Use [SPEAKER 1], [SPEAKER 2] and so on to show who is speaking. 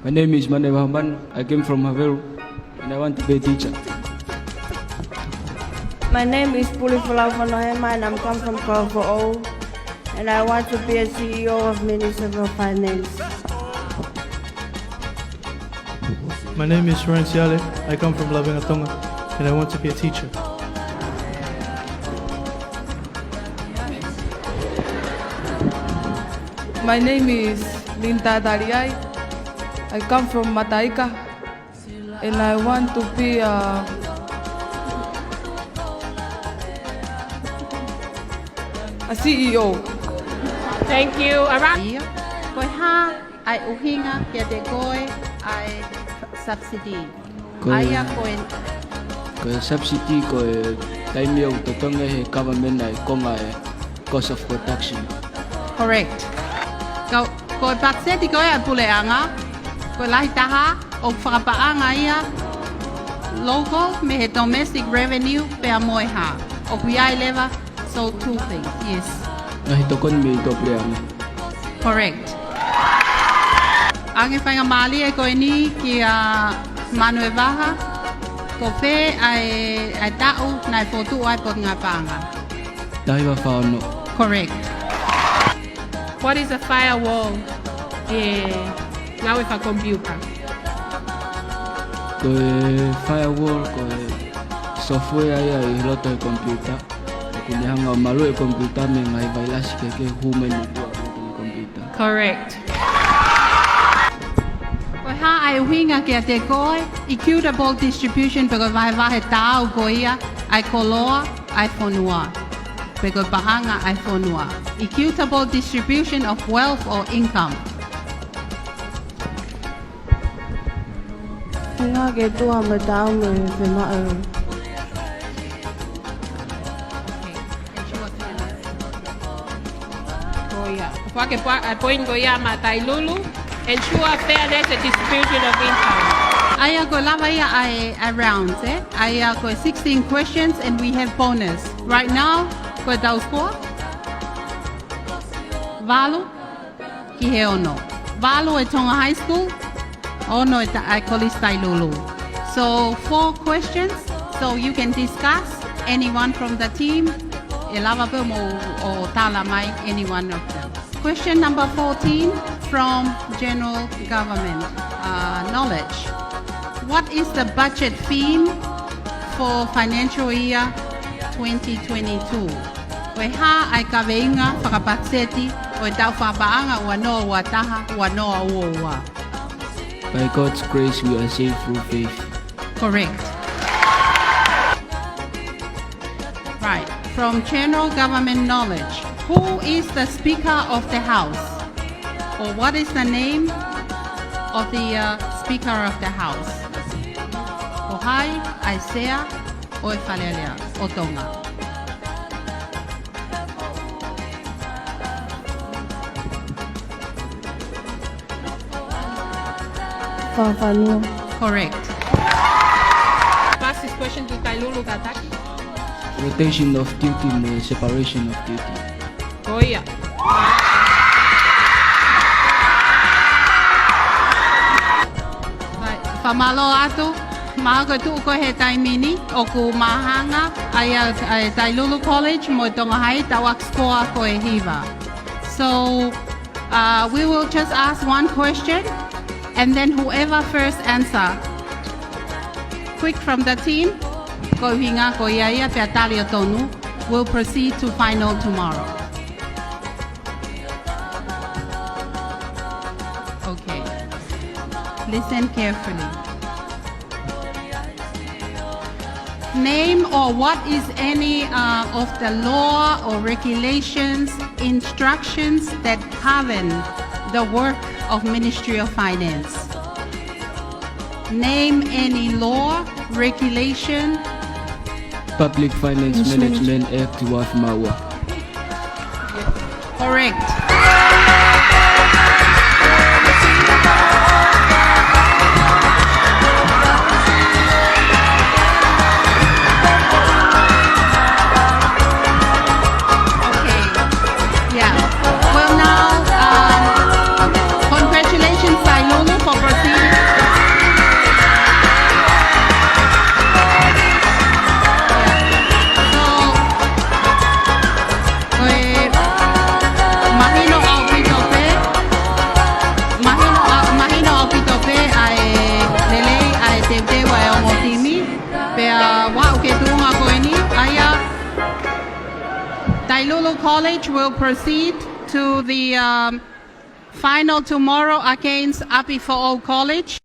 [SPEAKER 1] My name is Mane. I came from Haveru and I want to be a teacher.
[SPEAKER 2] My name is Fe'auhi and I'm come from Kolisi and I want to be a CEO of Municipal Finance.
[SPEAKER 3] My name is Fe'auhi. I come from Tonga and I want to be a teacher.
[SPEAKER 4] My name is Tali. I come from Mataika and I want to be a CEO.
[SPEAKER 5] Thank you. Around.
[SPEAKER 6] Koi ha ai uhinga kia te koi ai subsidy. Aya koi
[SPEAKER 1] subsidy ko taimio to Tonga he government ai konga cost of production.
[SPEAKER 6] correct. Koi pakseti koi ai puleanga. Koi lahi taha o whakapaanga ia local me he domestic revenue pe a moe ha. O kuiai leva, so two things, yes.
[SPEAKER 1] Ngahi tokon me to pleanga.
[SPEAKER 6] Correct. Ange whainga mali e koe ni ki a Manue Waha, ko whē ai tau nai whotu ai pot ngā pānga.
[SPEAKER 1] Tahiwa whaono.
[SPEAKER 6] Correct.
[SPEAKER 5] What is a firewall? Now with a computer.
[SPEAKER 1] Ko firewall ko software ai ai loto e computer. Kuni hanga malu e computer me ngai virus ke human ni computer.
[SPEAKER 6] Correct. Koe ha ai uhinga kia te koe, equitable distribution pe koe wahe tāu ko ia, ai koloa, ai whonua. Pe koe pahanga ai whonua. Equitable distribution of wealth or income.
[SPEAKER 2] Nga ke tua me tau me whemau.
[SPEAKER 5] Whake point go ia ma Tailulu, ensure fairness and distribution of income.
[SPEAKER 6] Aya ko lava ia ai rounds, eh? Aya ko 16 questions and we have bonus. Right now, ko tau score. Valu, ki he ono. Valu e Tonga High School, ono e Kolisi Tailulu. So 4 questions, so you can discuss anyone from the team. E lava pe o tala mai any one of them. Question number 14 from General Government Knowledge. What is the budget theme for financial year 2022? Koe ha ai ka veinga whakapakseti o tau whapaanga ua noa ua taha ua noa ua.
[SPEAKER 1] By God's grace we are saved through faith.
[SPEAKER 6] Correct. Right. From General Government Knowledge. Who is the Speaker of the House? Or what is the name of the Speaker of the House? Ohai, Aisea, o e Whalelea, o Tonga.
[SPEAKER 2] Whawhanua.
[SPEAKER 6] Correct.
[SPEAKER 5] Pass this question to Tailulu Kataki.
[SPEAKER 1] Rotation of duty and separation of duty.
[SPEAKER 5] Go ia.
[SPEAKER 6] Whamalo atu, maha koe tuu koe he taimini, o ku mahanga, ai Tailulu College, mo Tonga Hai, tawak skoa koe hiva. So, we will just ask one question, and then whoever first answer, quick from the team, ko hinga ko ia pe tali o tonu, will proceed to final tomorrow. Okay. Listen carefully. Name or what is any of the law or regulations, instructions that govern the work of Ministry of Finance. Name any law, regulation.
[SPEAKER 1] Public Finance Management Act of Maua.
[SPEAKER 6] Correct. Congratulations, Tailulu, for proceeding. Tailulu College will proceed to the final tomorrow against Fe'auhi College.